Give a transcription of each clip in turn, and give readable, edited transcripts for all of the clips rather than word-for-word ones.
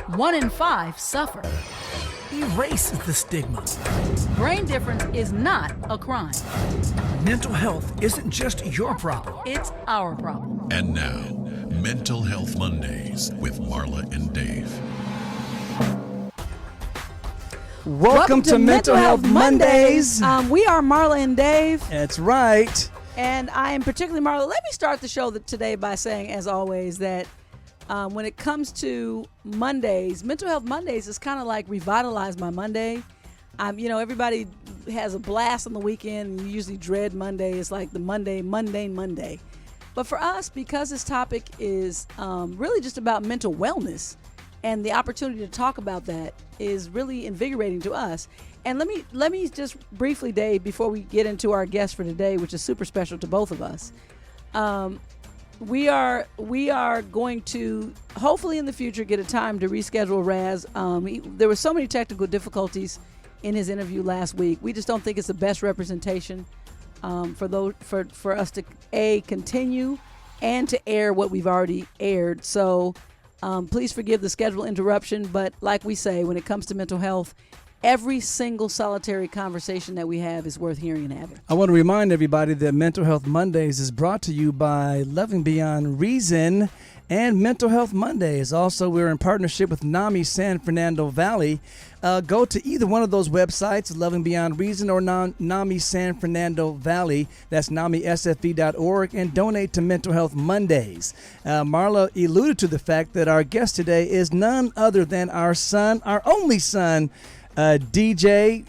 1 in 5 suffer. Erase the stigma. Brain difference is not a crime. Mental health isn't just your problem. It's our problem. And now, Mental Health Mondays with Marla and Dave. Welcome to Mental Health Mondays. We are Marla and Dave. That's right. And I am particularly Marla. Let me start the show today by saying, as always, that when it comes to Mondays, Mental Health Mondays is kind of like Revitalize My Monday. Everybody has a blast on the weekend, and you usually dread Monday. It's like the mundane Monday. But for us, because this topic is really just about mental wellness, and the opportunity to talk about that is really invigorating to us. And let me just briefly, Dave, before we get into our guest for today, which is super special to both of us. We are going to hopefully in the future get a time to reschedule Raz. There were so many technical difficulties in his interview last week. We just don't think it's the best representation for us to continue and to air what we've already aired. So please forgive the schedule interruption. But like we say, when it comes to mental health, every single solitary conversation that we have is worth hearing and having. I want to remind everybody that Mental Health Mondays is brought to you by Loving Beyond Reason and Mental Health Mondays. Also, we're in partnership with NAMI San Fernando Valley. Go to either one of those websites, Loving Beyond Reason or NAMI San Fernando Valley. That's NAMISFV.org, and donate to Mental Health Mondays. Marla alluded to the fact that our guest today is none other than our son, our only son, DJ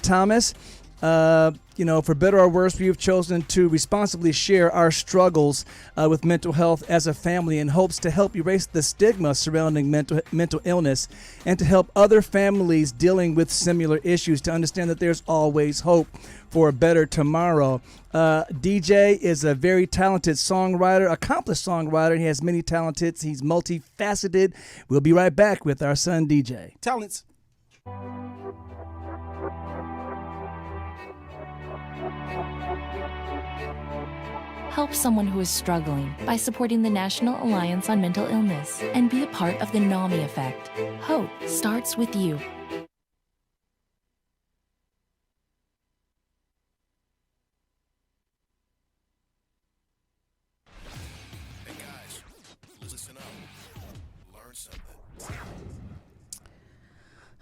Thomas. For better or worse, we have chosen to responsibly share our struggles with mental health as a family in hopes to help erase the stigma surrounding mental illness and to help other families dealing with similar issues to understand that there's always hope for a better tomorrow. DJ is a very talented songwriter, accomplished songwriter. He has many talents. He's multifaceted. We'll be right back with our son, DJ. Talents. Help someone who is struggling by supporting the National Alliance on Mental Illness and be a part of the NAMI effect. Hope starts with you. Hey guys, listen up. Learn something.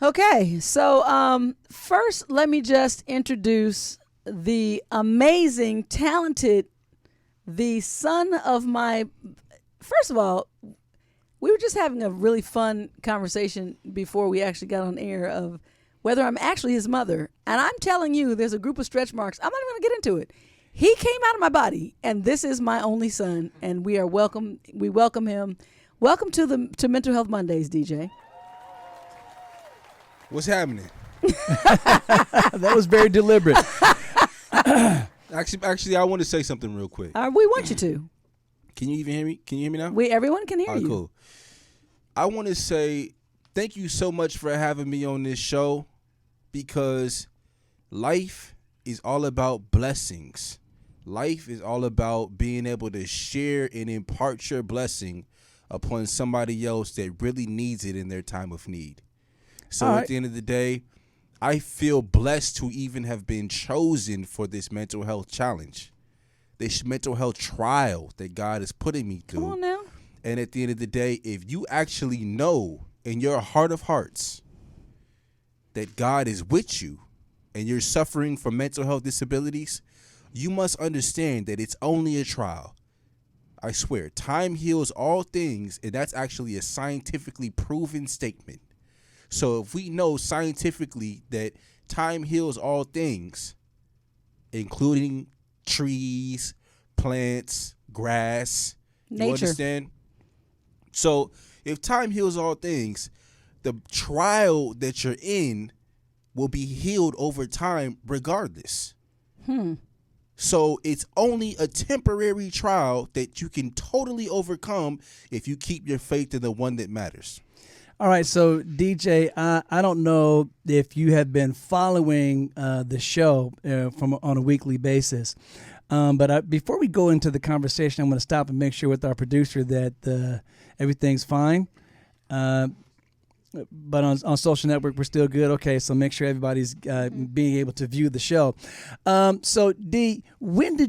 Okay, so first let me just introduce the amazing, talented, the son of my... First of all, we were just having a really fun conversation before we actually got on air of whether I'm actually his mother. And I'm telling you, there's a group of stretch marks. I'm not even going to get into it. He came out of my body, and this is my only son, and we welcome him. Welcome to Mental Health Mondays, DJ. What's happening? That was very deliberate. Actually, I want to say something real quick. We want you to. Can you even hear me? Can you hear me now? Everyone can hear you. Cool. I want to say thank you so much for having me on this show, because life is all about blessings. Life is all about being able to share and impart your blessing upon somebody else that really needs it in their time of need. So at the end of the day, I feel blessed to even have been chosen for this mental health challenge, this mental health trial that God is putting me through. Come on now. And at the end of the day, if you actually know in your heart of hearts that God is with you and you're suffering from mental health disabilities, you must understand that it's only a trial. I swear, time heals all things, and that's actually a scientifically proven statement. So if we know scientifically that time heals all things, including trees, plants, grass, nature. You understand? So if time heals all things, the trial that you're in will be healed over time regardless. So it's only a temporary trial that you can totally overcome if you keep your faith in the one that matters. All right, so DJ, I don't know if you have been following the show on a weekly basis, but before we go into the conversation, I'm going to stop and make sure with our producer that everything's fine. but on social network we're still good. Okay, so make sure everybody's being able to view the show. So D, when were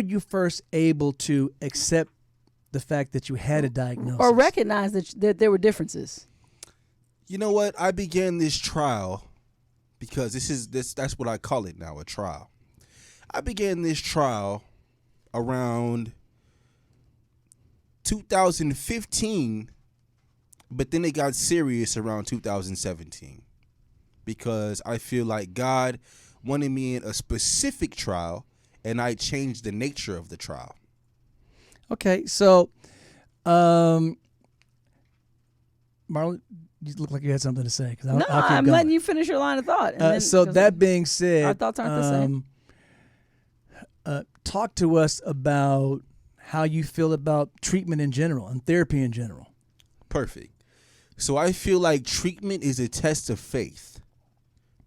you first able to accept the fact that you had a diagnosis or recognize that there were differences? You know what? I began this trial because that's what I call it now, a trial. I began this trial around 2015, but then it got serious around 2017 because I feel like God wanted me in a specific trial and I changed the nature of the trial. Okay, so Marla, you look like you had something to say. No, I'm letting you finish your line of thought. And then, so that being said, our thoughts aren't the same. Talk to us about how you feel about treatment in general and therapy in general. Perfect. So I feel like treatment is a test of faith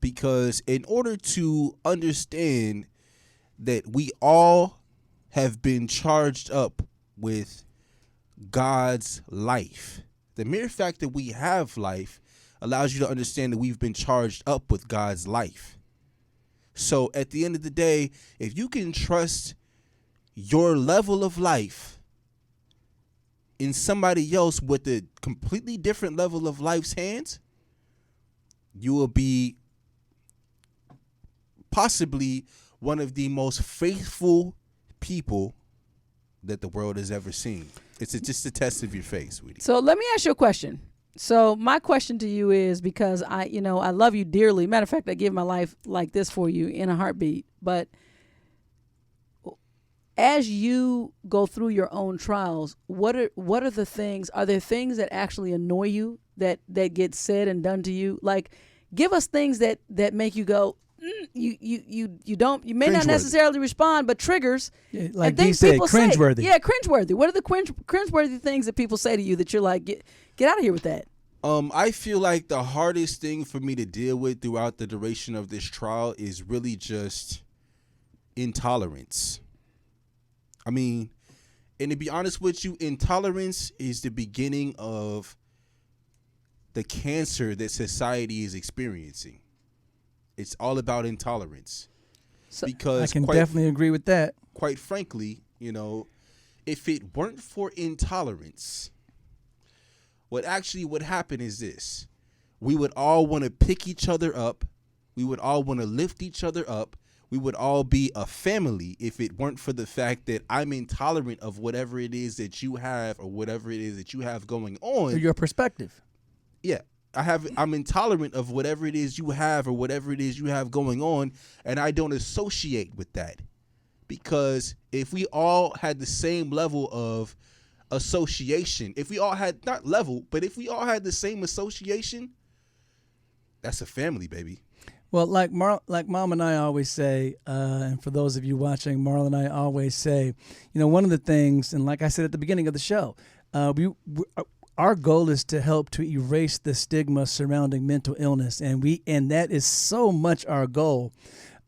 because in order to understand that we all have been charged up with God's life, the mere fact that we have life allows you to understand that we've been charged up with God's life. So at the end of the day, if you can trust your level of life in somebody else with a completely different level of life's hands, you will be possibly one of the most faithful people that the world has ever seen. It's just a test of your faith, sweetie. So let me ask you a question. So my question to you is, because I love you dearly. Matter of fact, I give my life like this for you in a heartbeat. But as you go through your own trials, what are the things? Are there things that actually annoy you that get said and done to you? Like, give us things that make you go, you may not necessarily respond, but triggers. Yeah, like Dee said, cringeworthy. Yeah, cringeworthy. What are the cringeworthy things that people say to you that you're like, get out of here with that? I feel like the hardest thing for me to deal with throughout the duration of this trial is really just intolerance. I mean, and to be honest with you, intolerance is the beginning of the cancer that society is experiencing. It's all about intolerance. So because I can definitely agree with that. Quite frankly, if it weren't for intolerance, what actually would happen is this. We would all want to pick each other up. We would all want to lift each other up. We would all be a family if it weren't for the fact that I'm intolerant of whatever it is that you have or whatever it is that you have going on. Or your perspective. Yeah. I'm intolerant of whatever it is you have or whatever it is you have going on, and I don't associate with that. Because if we all had the same level of association, if we all had, not level, but if we all had the same association, that's a family, baby. Well, like Mom and I always say, and for those of you watching, Marla and I always say, one of the things, and like I said at the beginning of the show, our goal is to help to erase the stigma surrounding mental illness, and that is so much our goal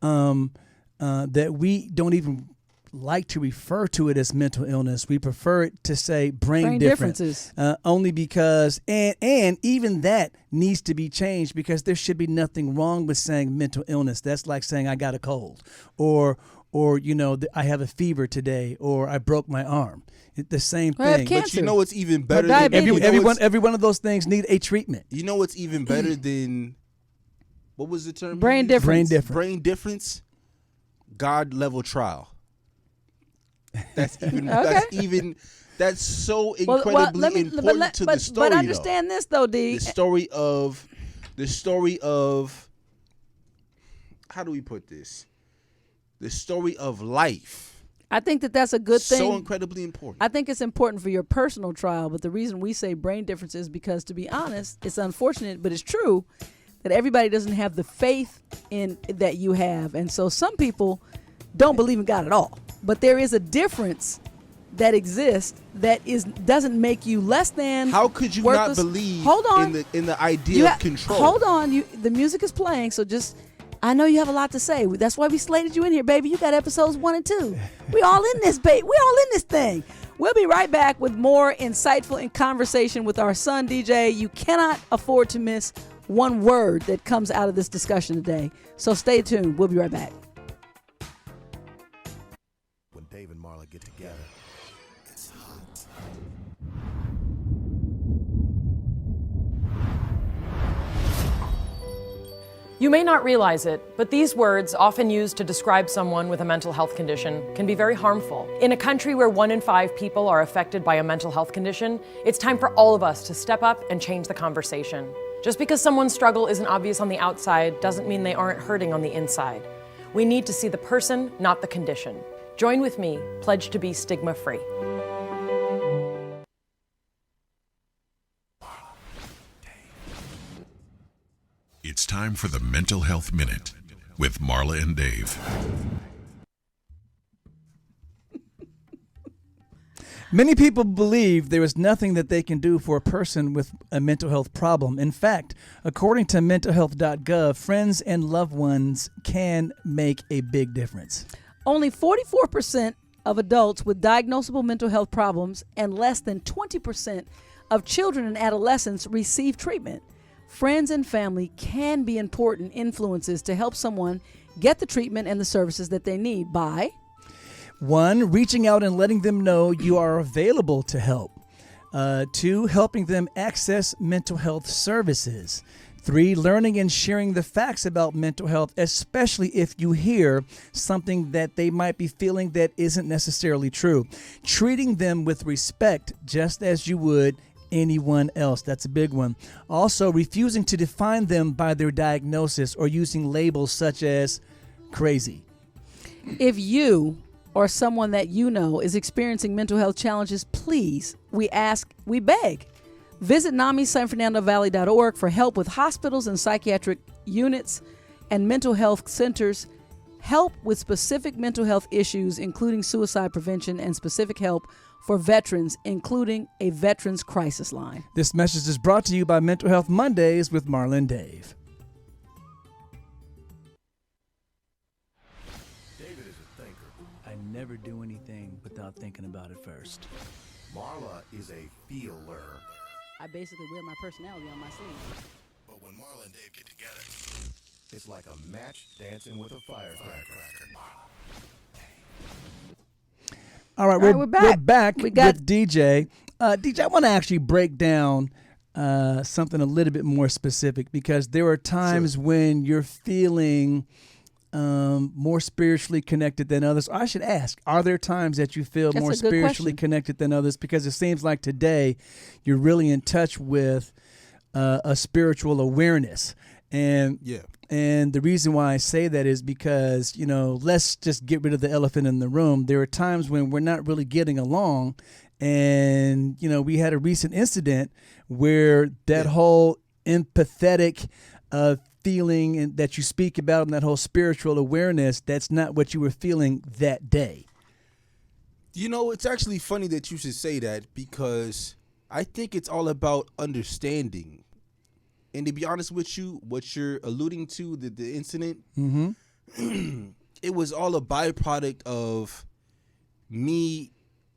that we don't even like to refer to it as mental illness. We prefer it to say brain differences. Only because, and even that needs to be changed, because there should be nothing wrong with saying mental illness. That's like saying I got a cold, or I have a fever today, or I broke my arm. It's the same thing. But you know what's even better than every one of those things need a treatment. You know what's even better than, what was the term? Brain difference. Brain difference. God level trial. That's even. Okay. That's so incredibly important to the story. But understand this though, D. The story of. How do we put this? The story of life. I think that's a good thing. So incredibly important. I think it's important for your personal trial, but the reason we say brain difference is because, to be honest, it's unfortunate, but it's true that everybody doesn't have the faith in that you have, and so some people don't believe in God at all. But there is a difference that exists that doesn't make you less than. How could you worthless. not believe Hold on. in the idea of control? Hold on. The music is playing, so just. I know you have a lot to say. That's why we slated you in here, baby. You got episodes 1 and 2. We all in this, baby. We all in this thing. We'll be right back with more insightful conversation with our son, DJ. You cannot afford to miss one word that comes out of this discussion today. So stay tuned. We'll be right back. When Dave and Marla get together, it's hot. You may not realize it, but these words, often used to describe someone with a mental health condition, can be very harmful. In a country where 1 in 5 people are affected by a mental health condition, it's time for all of us to step up and change the conversation. Just because someone's struggle isn't obvious on the outside doesn't mean they aren't hurting on the inside. We need to see the person, not the condition. Join with me, pledge to be stigma-free. It's time for the Mental Health Minute with Marla and Dave. Many people believe there is nothing that they can do for a person with a mental health problem. In fact, according to mentalhealth.gov, friends and loved ones can make a big difference. Only 44% of adults with diagnosable mental health problems and less than 20% of children and adolescents receive treatment. Friends and family can be important influences to help someone get the treatment and the services that they need by 1, reaching out and letting them know you are available to help. 2, helping them access mental health services. 3, learning and sharing the facts about mental health, especially if you hear something that they might be feeling that isn't necessarily true. Treating them with respect, just as you would anyone else. That's a big one. Also, refusing to define them by their diagnosis or using labels such as crazy. If you or someone that you know is experiencing mental health challenges, please, we beg, visit NamiSanFernandoValley.org for help with hospitals and psychiatric units and mental health centers, help with specific mental health issues, including suicide prevention, and specific help for veterans, including a Veterans Crisis Line. This message is brought to you by Mental Health Mondays with Marla and Dave. David is a thinker. I never do anything without thinking about it first. Marla is a feeler. I basically wear my personality on my sleeve. But when Marla and Dave get together, it's like a match dancing with a firecracker. All right, we're back with DJ. DJ, I want to actually break down something a little bit more specific, because there are times when you're feeling more spiritually connected than others. I should ask, are there times that you feel more spiritually connected than others? Because it seems like today you're really in touch with a spiritual awareness. And the reason why I say that is because, let's just get rid of the elephant in the room. There are times when we're not really getting along. And, we had a recent incident where that whole empathetic feeling that you speak about and that whole spiritual awareness, that's not what you were feeling that day. It's actually funny that you should say that, because I think it's all about understanding. And to be honest with you, what you're alluding to, the incident, it was all a byproduct of me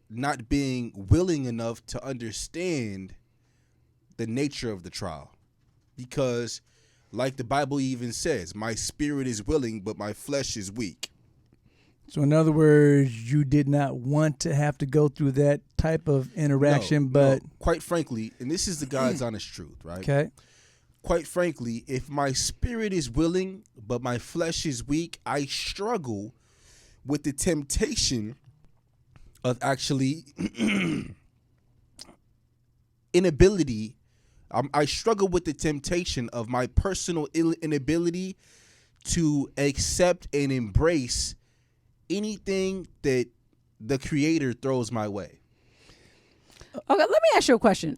not being willing enough to understand the nature of the trial. Because, like the Bible even says, my spirit is willing, but my flesh is weak. So in other words, you did not want to have to go through that type of interaction, but quite frankly, and this is the God's honest truth, right? Okay. Quite frankly, if my spirit is willing, but my flesh is weak, I struggle with the temptation of actually inability. I struggle with the temptation of my personal inability to accept and embrace anything that the Creator throws my way. Okay, let me ask you a question.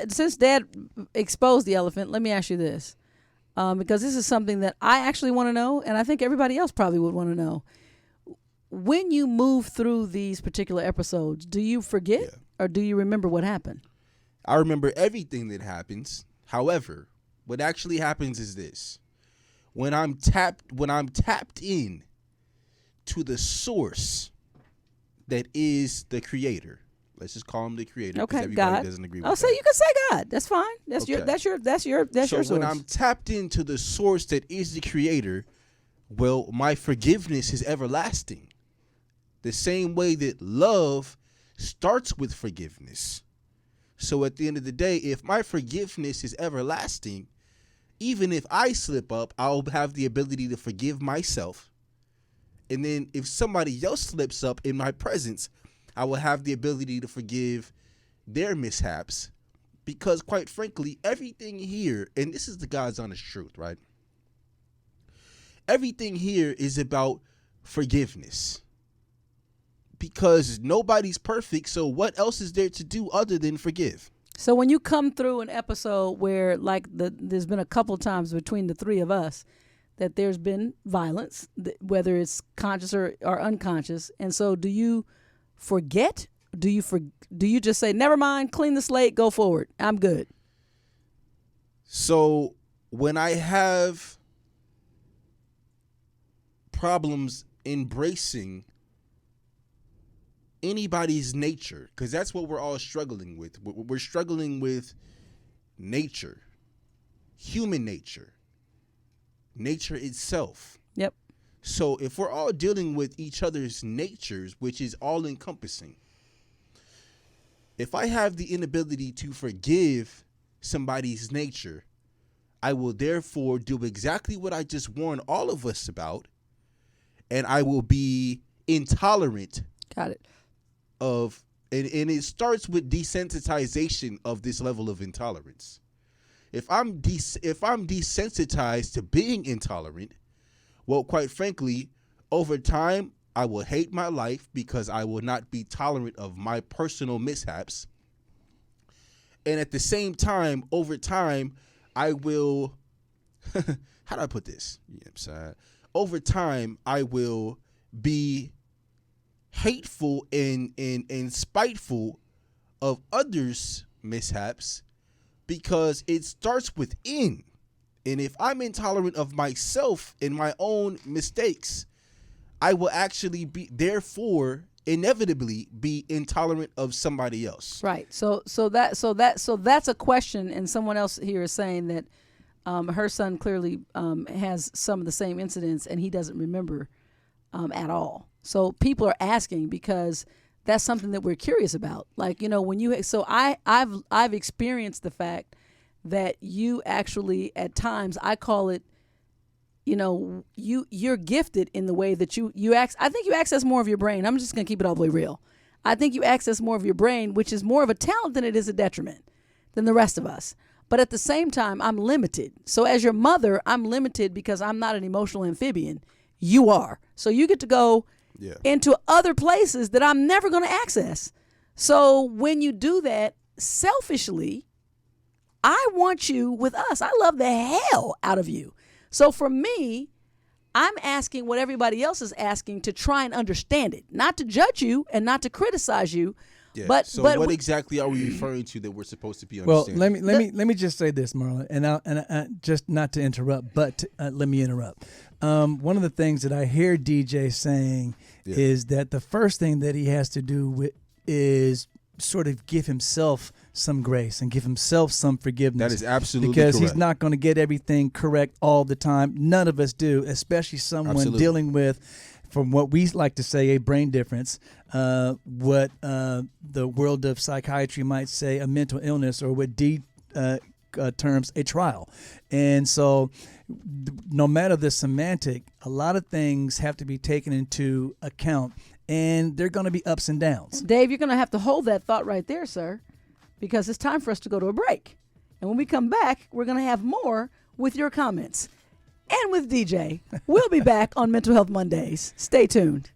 Since Dad exposed the elephant, let me ask you this, because this is something that I actually want to know, and I think everybody else probably would want to know. When you move through these particular episodes, do you forget or do you remember what happened? I remember everything that happens. However, what actually happens is this: when I'm tapped in to the source that is the Creator, Let's just call him the creator. Okay, everybody God. doesn't agree with Oh, so that. you can say God. That's fine. That's Okay. that's your So source. when I'm tapped into the source that is the creator, well, my forgiveness is everlasting. The same way that love starts with forgiveness. So at the end of the day, if my forgiveness is everlasting, even if I slip up, I'll have the ability to forgive myself. And then if somebody else slips up in my presence, I will have the ability to forgive their mishaps. Because quite frankly, everything here, and this is the God's honest truth, right? Everything here is about forgiveness. Because nobody's perfect, so what else is there to do other than forgive? So when you come through an episode where, like, there's been a couple times between the three of us that there's been violence, whether it's conscious or unconscious, and so do you forget? Do you just say, never mind, clean the slate, go forward, I'm good? So when I have problems embracing anybody's nature, because that's what we're all struggling with. We're struggling with nature, human nature itself. Yep. So if we're all dealing with each other's natures, which is all encompassing, if I have the inability to forgive somebody's nature, I will therefore do exactly what I just warned all of us about, and I will be intolerant. Got it. And it starts with desensitization of this level of intolerance. If I'm desensitized to being intolerant, well, quite frankly, over time, I will hate my life because I will not be tolerant of my personal mishaps. And at the same time, over time, I will, how do I put this? Yeah, I'm sorry. Over time, I will be hateful and spiteful of others' mishaps because it starts within. And if I'm intolerant of myself and my own mistakes, I will actually be, therefore, inevitably be intolerant of somebody else. Right. So that's a question, and someone else here is saying that her son clearly has some of the same incidents, and he doesn't remember at all. So people are asking because that's something that we're curious about. Like, I've experienced the fact that you actually, at times, I call it, you're gifted in the way that you I think you access more of your brain. I'm just going to keep it all the way real. I think you access more of your brain, which is more of a talent than it is a detriment than the rest of us. But at the same time, I'm limited. So as your mother, I'm limited because I'm not an emotional amphibian. You are. So you get to go into other places that I'm never going to access. So when you do that, selfishly, I want you with us. I love the hell out of you. So for me, I'm asking what everybody else is asking to try and understand it, not to judge you and not to criticize you. Yeah. But what exactly are we referring to that we're supposed to be understanding? Well, let me just say this, Marla, and I just not to interrupt, but let me interrupt. One of the things that I hear DJ saying is that the first thing that he has to do is sort of give himself some grace and give himself some forgiveness. That is absolutely because correct. He's not going to get everything correct all the time. None of us do, especially someone dealing with, from what we like to say, a brain difference, what the world of psychiatry might say a mental illness, or what terms a trial. And so no matter the semantic, a lot of things have to be taken into account, and they're going to be ups and downs. Dave, you're going to have to hold that thought right there, sir, because it's time for us to go to a break. And when we come back, we're going to have more with your comments and with DJ. We'll be back on Mental Health Mondays. Stay tuned.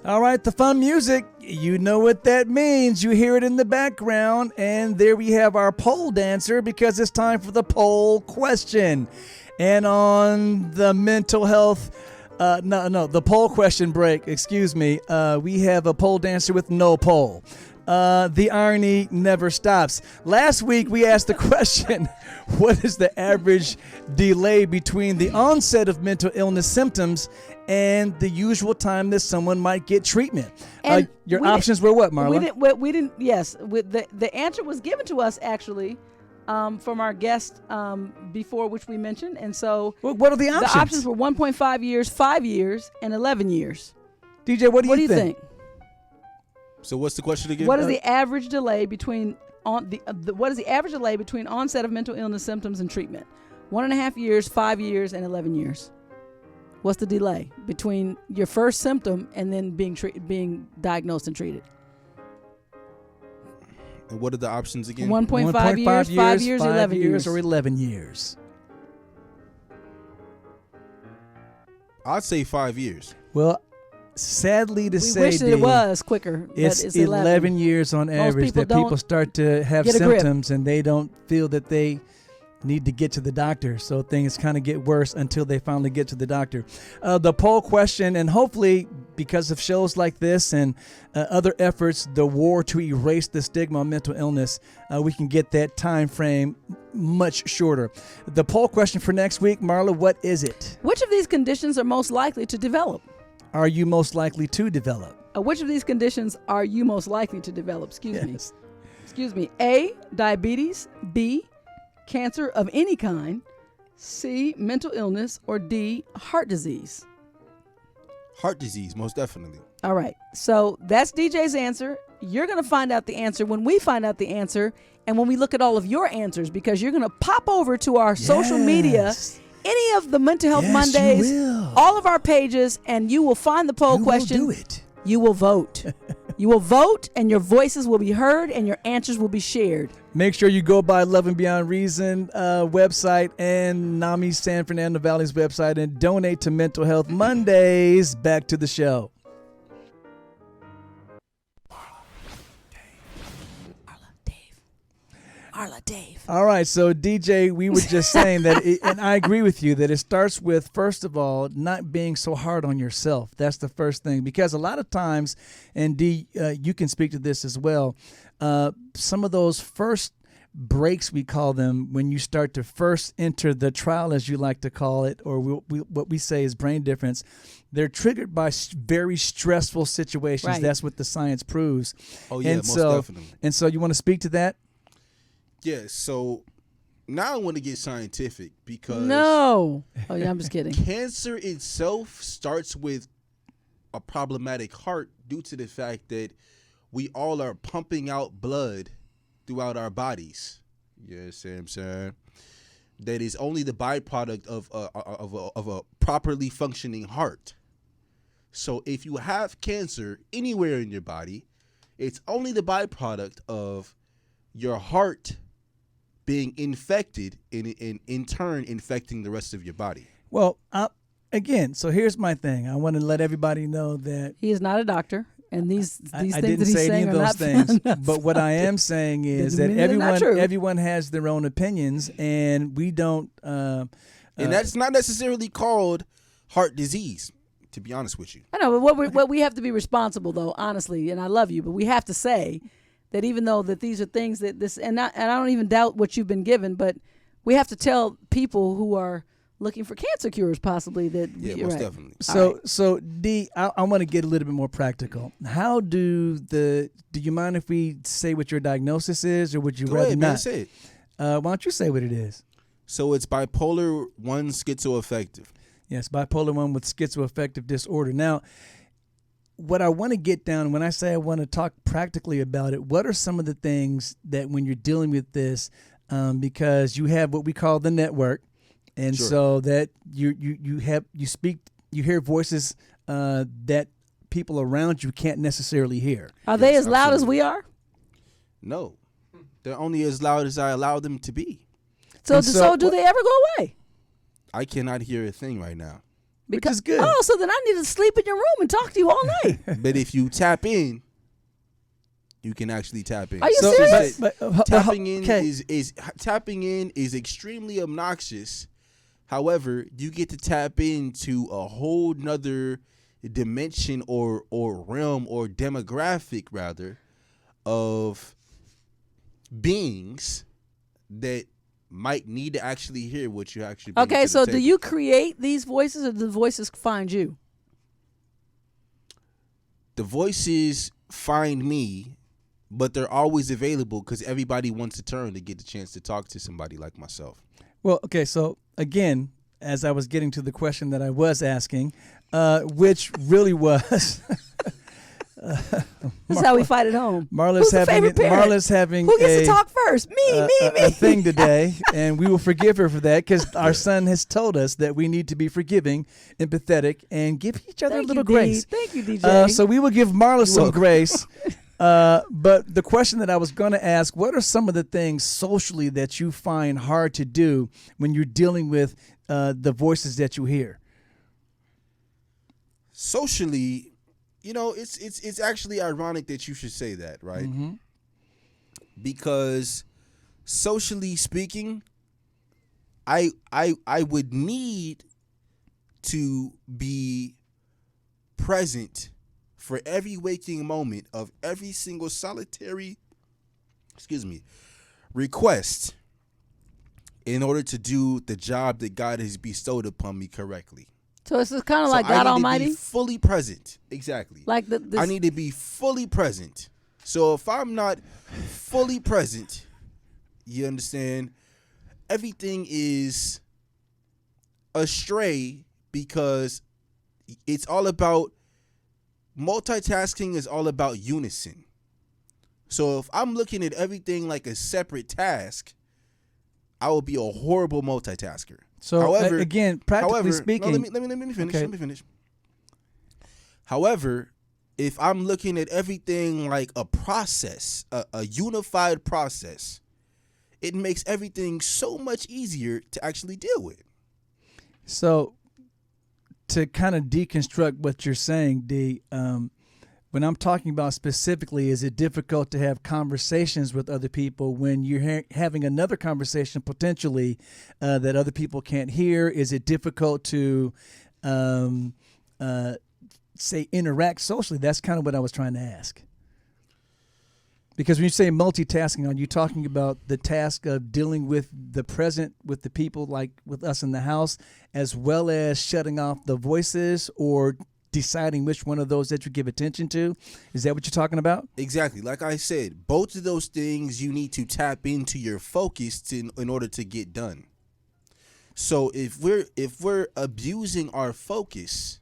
All right, the fun music, you know what that means. You hear it in the background, and there we have our pole dancer because it's time for the poll question. And on the mental health, the poll question break, we have a pole dancer with no poll. The irony never stops. Last week, we asked the question, what is the average delay between the onset of mental illness symptoms and the usual time that someone might get treatment? And your options were what, Marla? We didn't. Yes, the answer was given to us actually from our guest before, which we mentioned. And so, what are the options? The options were 1.5 years, 5 years, and 11 years. DJ, what do you think? So what's the question again? What is the average delay between what is the average delay between onset of mental illness symptoms and treatment? 1.5 years, 5 years, and 11 years. What's the delay between your first symptom and then being diagnosed and treated? And what are the options again? 1.5 years, 5 years, 11 years, or 11 years. I'd say 5 years. Well, sadly to say, we wish it was quicker. It's 11 years on average that people start to have symptoms and they don't feel that they need to get to the doctor. So things kind of get worse until they finally get to the doctor. The poll question, and hopefully because of shows like this and other efforts, the war to erase the stigma of mental illness, we can get that time frame much shorter. The poll question for next week, Marla, what is it? Which of these conditions are most likely to develop? Are you most likely to develop? Which of these conditions are you most likely to develop? Excuse me. A, diabetes. B, cancer of any kind. C, mental illness. Or D, heart disease. Heart disease, most definitely. All right. So that's DJ's answer. You're going to find out the answer when we find out the answer and when we look at all of your answers, because you're going to pop over to our social media, any of the Mental Health Mondays, all of our pages, and you will find the poll question. You will do it. You will vote. You will vote, and your voices will be heard, and your answers will be shared. Make sure you go by Love and Beyond Reason website and NAMI San Fernando Valley's website and donate to Mental Health Mondays. Back to the show. Marla, Dave. All right, so DJ, we were just saying that, and I agree with you, that it starts with, first of all, not being so hard on yourself. That's the first thing, because a lot of times, and D, you can speak to this as well, some of those first breaks, we call them, when you start to first enter the trial, as you like to call it, or what we say is brain difference, they're triggered by very stressful situations. Right. That's what the science proves. Oh, yeah, most definitely. And so you want to speak to that? Yeah, so now I want to get scientific because... No. Oh, yeah, I'm just kidding. Cancer itself starts with a problematic heart due to the fact that we all are pumping out blood throughout our bodies. You know what I'm saying? That is only the byproduct of a properly functioning heart. So if you have cancer anywhere in your body, it's only the byproduct of your heart being infected and in turn infecting the rest of your body. Well, again, so here's my thing. I want to let everybody know that he is not a doctor, and these things I that didn't he's say saying any of are those not things. not But what I am saying is that everyone has their own opinions, and we don't. And that's not necessarily called heart disease, to be honest with you. I know, but what we have to be responsible, though, honestly, and I love you, but we have to say that even though that these are things that this, and I don't even doubt what you've been given, but we have to tell people who are looking for cancer cures possibly that. Yeah, most definitely. So D, I want to get a little bit more practical. How do you mind if we say what your diagnosis is, or would you rather ahead, not? Man, say it. Why don't you say what it is? So it's bipolar 1 schizoaffective. Yes, bipolar 1 with schizoaffective disorder. Now, what I want to get down, when I say I want to talk practically about it, what are some of the things that when you're dealing with this, because you have what we call the network, and so that you hear voices that people around you can't necessarily hear. Are they as loud as we are? No, they're only as loud as I allow them to be. So do they ever go away? I cannot hear a thing right now. Which is good. Oh, so then I need to sleep in your room and talk to you all night. But if you tap in, you can actually tap in. Are you serious? Tapping in is extremely obnoxious. However, you get to tap into a whole nother dimension or realm or demographic rather of beings that might need to actually hear what you actually bring Okay, to the so do table. you create these voices, or do the voices find you? The voices find me, but they're always available because everybody wants a turn to get the chance to talk to somebody like myself. Well, okay, so again, as I was getting to the question that I was asking, which really was This is how we fight at home. Marla's Who's the having favorite parent? Marla's having Who gets a, to talk first? Me. a thing today, and we will forgive her for that because our son has told us that we need to be forgiving, empathetic, and give each other Thank a little you, D. grace. Thank you, DJ. So we will give Marla some grace. But the question that I was going to ask, what are some of the things socially that you find hard to do when you're dealing with the voices that you hear? Socially, it's actually ironic that you should say that, right? Mm-hmm. Because socially speaking, I would need to be present for every waking moment of every single solitary, request in order to do the job that God has bestowed upon me correctly. So it's kind of So like I God need Almighty? to be fully present. Exactly. Like I need to be fully present. So if I'm not fully present, you understand, everything is astray because it's all about multitasking is all about unison. So if I'm looking at everything like a separate task, I will be a horrible multitasker. So however, again, practically speaking, no, let me finish. Okay. Let me finish. However, if I'm looking at everything like a process, a unified process, it makes everything so much easier to actually deal with. So to kind of deconstruct what you're saying, D, when I'm talking about specifically, is it difficult to have conversations with other people when you're having another conversation potentially that other people can't hear? Is it difficult to, say, interact socially? That's kind of what I was trying to ask. Because when you say multitasking, are you talking about the task of dealing with the present, with the people like with us in the house, as well as shutting off the voices or deciding which one of those that you give attention to? Is that what you're talking about? Exactly. Like I said, both of those things you need to tap into your focus in order to get done. So if we're abusing our focus,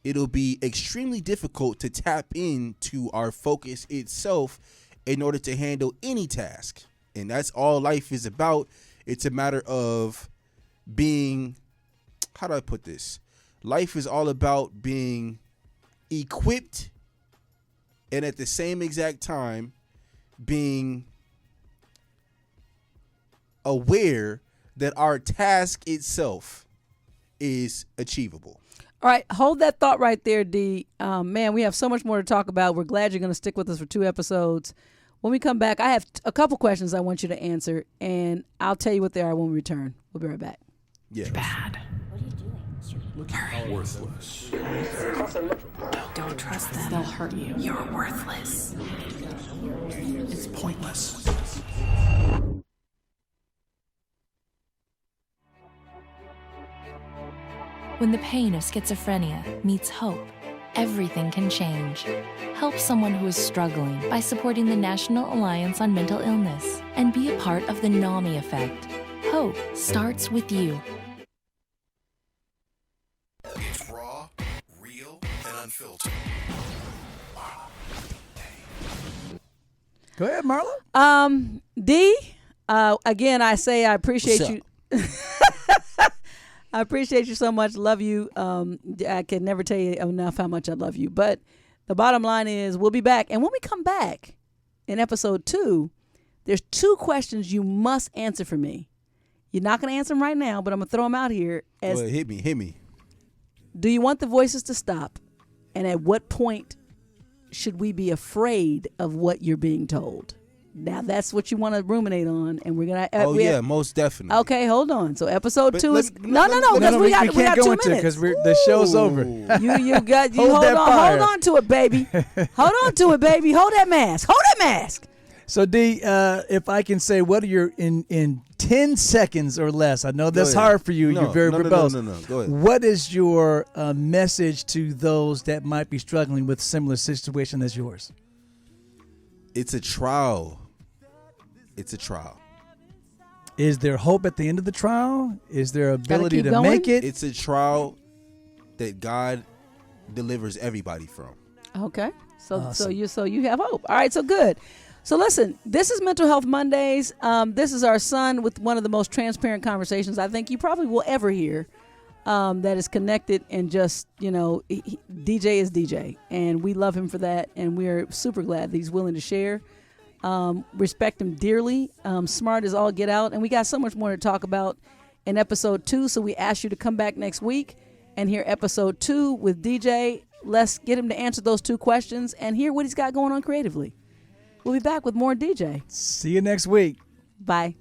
it'll be extremely difficult to tap into our focus itself in order to handle any task. And that's all life is about. It's a matter of being, how do I put this? Life is all about being equipped and at the same exact time being aware that our task itself is achievable. All right, hold that thought right there, D. Man, we have so much more to talk about. We're glad you're going to stick with us for 2 episodes. When we come back, I have a couple questions I want you to answer, and I'll tell you what they are when we return. We'll be right back. Yeah. Bad. Worthless. Don't trust them. They'll hurt you. You're worthless. It's pointless. When the pain of schizophrenia meets hope, everything can change. Help someone who is struggling by supporting the National Alliance on Mental Illness and be a part of the NAMI effect. Hope starts with you. It's raw, real, and unfiltered. Go ahead, Marla. D, again, I say I appreciate What's you. I appreciate you so much. Love you. I can never tell you enough how much I love you. But the bottom line is we'll be back. And when we come back in episode 2, there's 2 questions you must answer for me. You're not going to answer them right now, but I'm going to throw them out here. As, Well, hit me. do you want the voices to stop? And at what point should we be afraid of what you're being told? Now that's what you want to ruminate on, and we're gonna. Yeah, most definitely. Okay, hold on. So episode But 2 is no, because we got can't 2 go into it minutes. because the show's over. You got you Hold that fire. hold on to it, baby. Hold on to it, baby. Hold that mask. Hold that mask. So D, if I can say, what are your in 10 seconds or less? I know that's ahead. hard for you. No, You're very no. verbose. No. Go ahead. What is your message to those that might be struggling with similar situation as yours? It's a trial. It's a trial. Is there hope at the end of the trial? Is there ability keep to going? make it? It's a trial that God delivers everybody from. Okay. So Awesome. you have hope. All right, so good. So listen, this is Mental Health Mondays. This is our son with one of the most transparent conversations I think you probably will ever hear. That is connected and just, DJ is DJ, and we love him for that, and we're super glad that he's willing to share. Respect him dearly. Smart as all get out, and we got so much more to talk about in episode 2. So we ask you to come back next week and hear episode 2 with DJ. Let's get him to answer those 2 questions and hear what he's got going on creatively. We'll be back with more DJ. See you next week. Bye.